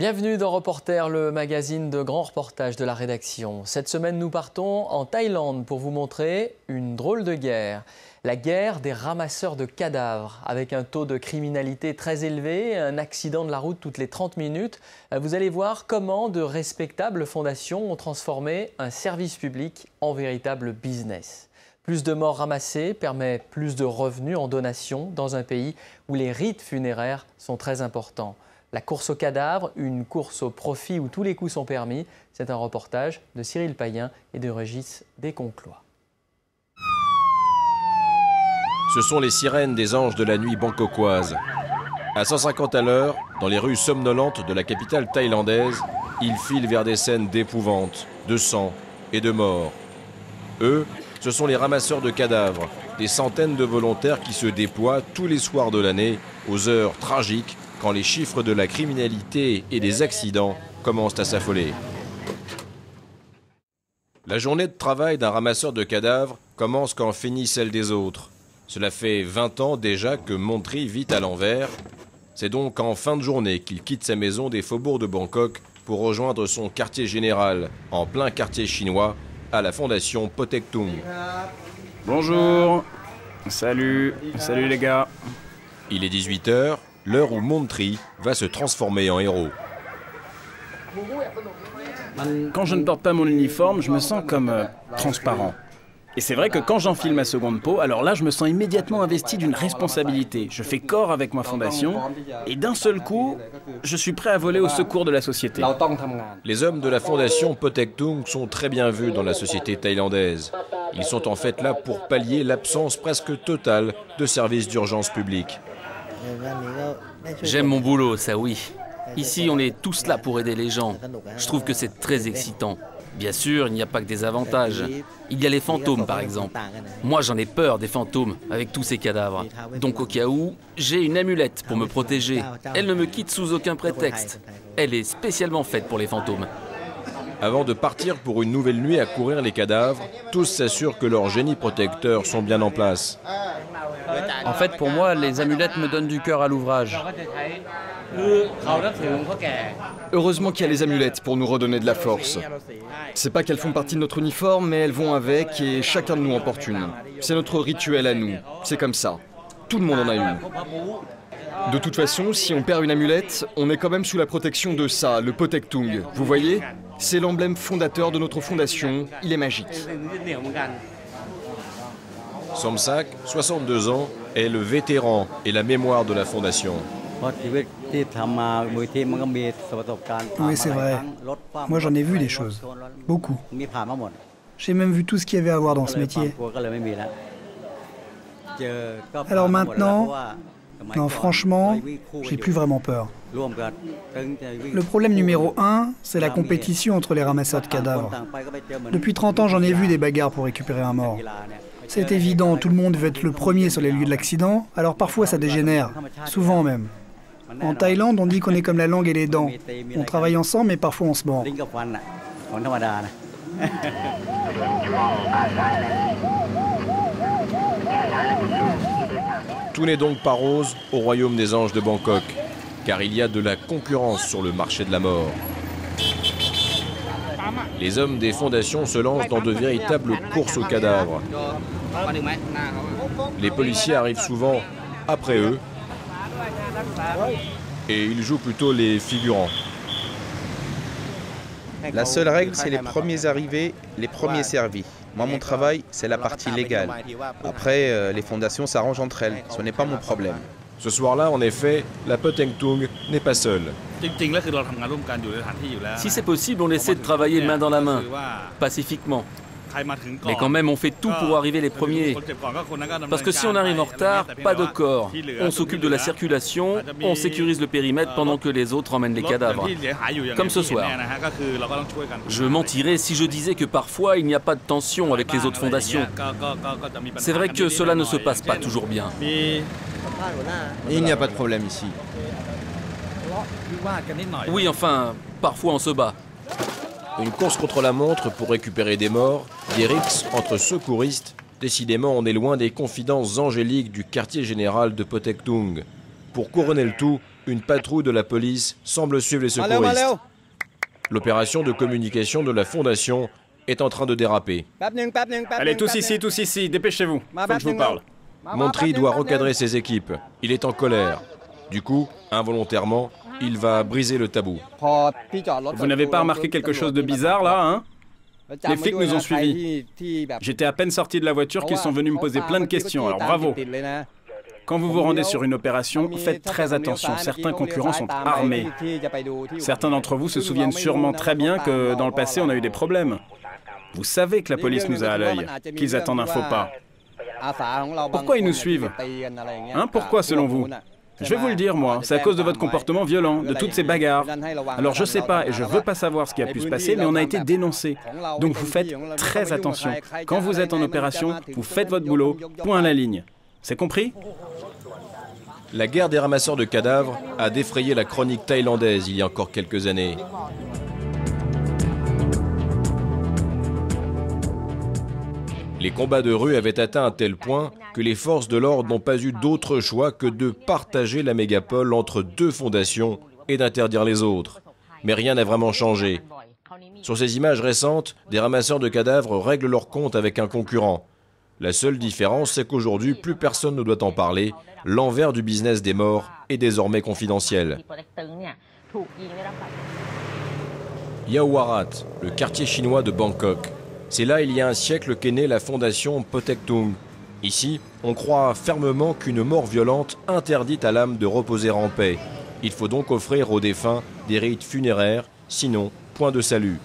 Bienvenue dans Reporter, le magazine de grands reportages de la rédaction. Cette semaine, nous partons en Thaïlande pour vous montrer une drôle de guerre. La guerre des ramasseurs de cadavres. Avec un taux de criminalité très élevé, un accident de la route toutes les 30 minutes, vous allez voir comment de respectables fondations ont transformé un service public en véritable business. Plus de morts ramassées permet plus de revenus en donation dans un pays où les rites funéraires sont très importants. La course aux cadavres, une course au profit où tous les coups sont permis, c'est un reportage de Cyril Payen et de Régis Desconclois. Ce sont les sirènes des anges de la nuit bangkokoise. À 150 à l'heure, dans les rues somnolentes de la capitale thaïlandaise, ils filent vers des scènes d'épouvante, de sang et de mort. Eux, ce sont les ramasseurs de cadavres, des centaines de volontaires qui se déploient tous les soirs de l'année aux heures tragiques quand les chiffres de la criminalité et des accidents commencent à s'affoler. La journée de travail d'un ramasseur de cadavres commence quand finit celle des autres. Cela fait 20 ans déjà que Montri vit à l'envers. C'est donc en fin de journée qu'il quitte sa maison des faubourgs de Bangkok pour rejoindre son quartier général, en plein quartier chinois, à la fondation Potek-tung. Bonjour. Salut les gars. Il est 18 h, l'heure où Montri va se transformer en héros. Quand je ne porte pas mon uniforme, je me sens comme transparent. Et c'est vrai que quand j'enfile ma seconde peau, alors là je me sens immédiatement investi d'une responsabilité. Je fais corps avec ma fondation et d'un seul coup, je suis prêt à voler au secours de la société. Les hommes de la fondation Potek-tung sont très bien vus dans la société thaïlandaise. Ils sont en fait là pour pallier l'absence presque totale de services d'urgence publique. J'aime mon boulot, ça oui. Ici, on est tous là pour aider les gens. Je trouve que c'est très excitant. Bien sûr, il n'y a pas que des avantages. Il y a les fantômes, par exemple. Moi, j'en ai peur des fantômes, avec tous ces cadavres. Donc, au cas où, j'ai une amulette pour me protéger. Elle ne me quitte sous aucun prétexte. Elle est spécialement faite pour les fantômes. Avant de partir pour une nouvelle nuit à courir les cadavres, tous s'assurent que leurs génies protecteurs sont bien en place. En fait, pour moi, les amulettes me donnent du cœur à l'ouvrage. Heureusement qu'il y a les amulettes pour nous redonner de la force. C'est pas qu'elles font partie de notre uniforme, mais elles vont avec et chacun de nous en porte une. C'est notre rituel à nous. C'est comme ça. Tout le monde en a une. De toute façon, si on perd une amulette, on est quand même sous la protection de ça, le Potek-tung. Vous voyez ? C'est l'emblème fondateur de notre fondation. Il est magique. Somsak, 62 ans, est le vétéran et la mémoire de la fondation. Oui, c'est vrai. Moi, j'en ai vu des choses. Beaucoup. J'ai même vu tout ce qu'il y avait à voir dans ce métier. Alors maintenant, non, franchement, j'ai plus vraiment peur. Le problème numéro 1, c'est la compétition entre les ramasseurs de cadavres. Depuis 30 ans, j'en ai vu des bagarres pour récupérer un mort. C'est évident, tout le monde veut être le premier sur les lieux de l'accident, alors parfois ça dégénère, souvent même. En Thaïlande, on dit qu'on est comme la langue et les dents. On travaille ensemble, mais parfois on se mord. Tout n'est donc pas rose au royaume des anges de Bangkok, car il y a de la concurrence sur le marché de la mort. Les hommes des fondations se lancent dans de véritables courses aux cadavres. Les policiers arrivent souvent après eux et ils jouent plutôt les figurants. La seule règle, c'est les premiers arrivés, les premiers servis. Moi, mon travail, c'est la partie légale. Après, les fondations s'arrangent entre elles. Ce n'est pas mon problème. Ce soir-là, en effet, la Potek-tung n'est pas seule. Si c'est possible, on essaie de travailler main dans la main, pacifiquement. Mais quand même, on fait tout pour arriver les premiers. Parce que si on arrive en retard, pas de corps. On s'occupe de la circulation, on sécurise le périmètre pendant que les autres emmènent les cadavres. Comme ce soir. Je mentirais si je disais que parfois, il n'y a pas de tension avec les autres fondations. C'est vrai que cela ne se passe pas toujours bien. Il n'y a pas de problème ici. Oui, enfin, parfois on se bat. Une course contre la montre pour récupérer des morts, des rixes entre secouristes. Décidément, on est loin des confidences angéliques du quartier général de Potek-tung. Pour couronner le tout, une patrouille de la police semble suivre les secouristes. L'opération de communication de la fondation est en train de déraper. Allez, tous ici, dépêchez-vous. Faut que je vous parle. Montry doit recadrer ses équipes. Il est en colère. Du coup, involontairement, il va briser le tabou. Vous n'avez pas remarqué quelque chose de bizarre là, hein? Les flics nous ont suivis. J'étais à peine sorti de la voiture qu'ils sont venus me poser plein de questions, alors bravo. Quand vous vous rendez sur une opération, faites très attention, certains concurrents sont armés. Certains d'entre vous se souviennent sûrement très bien que dans le passé on a eu des problèmes. Vous savez que la police nous a à l'œil, qu'ils attendent un faux pas. Pourquoi ils nous suivent? Hein, pourquoi selon vous? Je vais vous le dire, moi, c'est à cause de votre comportement violent, de toutes ces bagarres. Alors je sais pas et je veux pas savoir ce qui a pu se passer, mais on a été dénoncés. Donc vous faites très attention. Quand vous êtes en opération, vous faites votre boulot, point à la ligne. C'est compris? La guerre des ramasseurs de cadavres a défrayé la chronique thaïlandaise il y a encore quelques années. Les combats de rue avaient atteint un tel point que les forces de l'ordre n'ont pas eu d'autre choix que de partager la mégapole entre deux fondations et d'interdire les autres. Mais rien n'a vraiment changé. Sur ces images récentes, des ramasseurs de cadavres règlent leur compte avec un concurrent. La seule différence, c'est qu'aujourd'hui, plus personne ne doit en parler. L'envers du business des morts est désormais confidentiel. Yaowarat, le quartier chinois de Bangkok. C'est là, il y a un siècle, qu'est née la fondation Potek Tung. Ici, on croit fermement qu'une mort violente interdit à l'âme de reposer en paix. Il faut donc offrir aux défunts des rites funéraires, sinon, point de salut.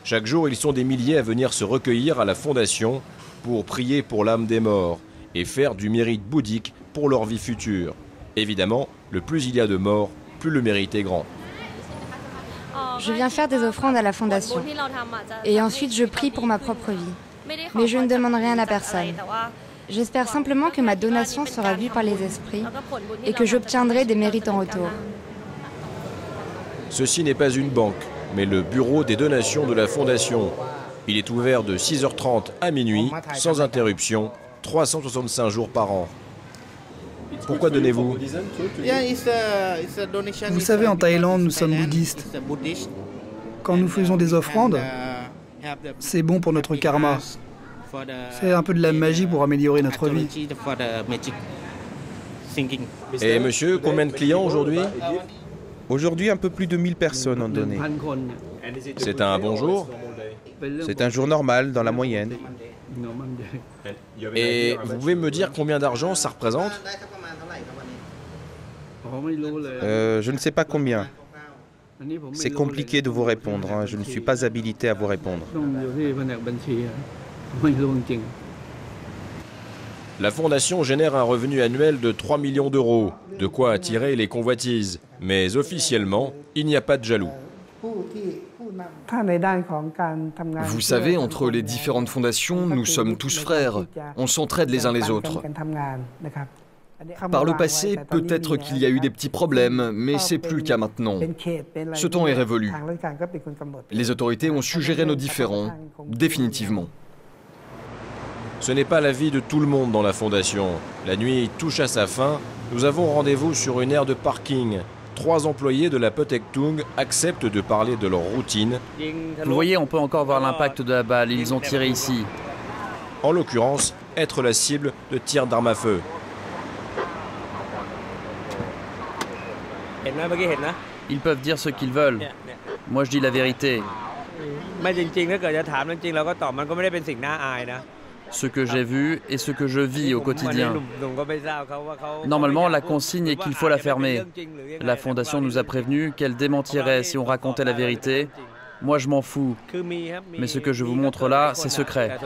Chaque jour, ils sont des milliers à venir se recueillir à la fondation pour prier pour l'âme des morts et faire du mérite bouddhique pour leur vie future. Évidemment, le plus il y a de morts, plus le mérite est grand. Je viens faire des offrandes à la fondation. Et ensuite, je prie pour ma propre vie. Mais je ne demande rien à personne. J'espère simplement que ma donation sera vue par les esprits et que j'obtiendrai des mérites en retour. Ceci n'est pas une banque, mais le bureau des donations de la fondation. Il est ouvert de 6h30 à minuit, sans interruption, 365 jours par an. Pourquoi donnez-vous? Vous savez, en Thaïlande, nous sommes bouddhistes. Quand nous faisons des offrandes, c'est bon pour notre karma. C'est un peu de la magie pour améliorer notre vie. Et monsieur, combien de clients aujourd'hui? Aujourd'hui, un peu plus de 1000 personnes ont donné. C'est un bon jour? C'est un jour normal, dans la moyenne. Et vous pouvez me dire combien d'argent ça représente? Je ne sais pas combien. C'est compliqué de vous répondre, hein. Je ne suis pas habilité à vous répondre. La fondation génère un revenu annuel de 3 millions d'euros, de quoi attirer les convoitises. Mais officiellement, il n'y a pas de jaloux. Vous savez, entre les différentes fondations, nous sommes tous frères. On s'entraide les uns les autres. Par le passé, peut-être qu'il y a eu des petits problèmes, mais c'est plus le cas maintenant. Ce temps est révolu. Les autorités ont su gérer nos différends, définitivement. Ce n'est pas la vie de tout le monde dans la fondation. La nuit touche à sa fin. Nous avons rendez-vous sur une aire de parking. 3 employés de la Potek Tung acceptent de parler de leur routine. Vous voyez, on peut encore voir l'impact de la balle. Ils ont tiré ici. En l'occurrence, être la cible de tirs d'armes à feu. Ils peuvent dire ce qu'ils veulent. Moi, je dis la vérité. Ce que j'ai vu et ce que je vis au quotidien. Normalement, la consigne est qu'il faut la fermer. La fondation nous a prévenus qu'elle démentirait si on racontait la vérité. Moi, je m'en fous. Mais ce que je vous montre là, c'est secret.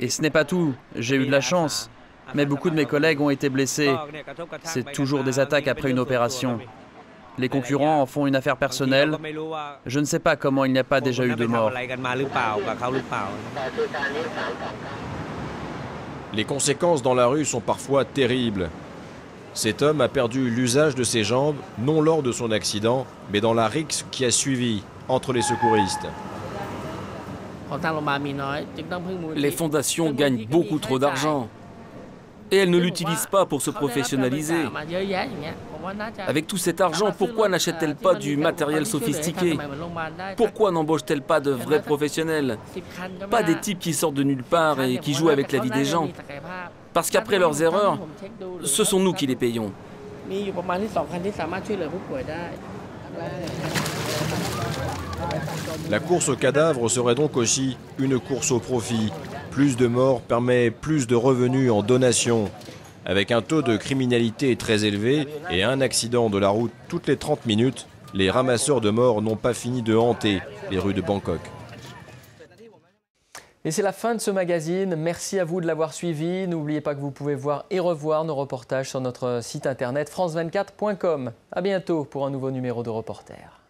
Et ce n'est pas tout. J'ai eu de la chance. Mais beaucoup de mes collègues ont été blessés. C'est toujours des attaques après une opération. Les concurrents en font une affaire personnelle. Je ne sais pas comment il n'y a pas déjà eu de mort. Les conséquences dans la rue sont parfois terribles. Cet homme a perdu l'usage de ses jambes, non lors de son accident, mais dans la rixe qui a suivi entre les secouristes. Les fondations gagnent beaucoup trop d'argent. Et elles ne l'utilisent pas pour se professionnaliser. Avec tout cet argent, pourquoi n'achètent-elles pas du matériel sophistiqué? Pourquoi n'embauchent-elles pas de vrais professionnels? Pas des types qui sortent de nulle part et qui jouent avec la vie des gens. Parce qu'après leurs erreurs, ce sont nous qui les payons. La course au cadavre serait donc aussi une course au profit. Plus de morts permet plus de revenus en donation. Avec un taux de criminalité très élevé et un accident de la route toutes les 30 minutes, les ramasseurs de morts n'ont pas fini de hanter les rues de Bangkok. Et c'est la fin de ce magazine. Merci à vous de l'avoir suivi. N'oubliez pas que vous pouvez voir et revoir nos reportages sur notre site internet france24.com. À bientôt pour un nouveau numéro de Reporter.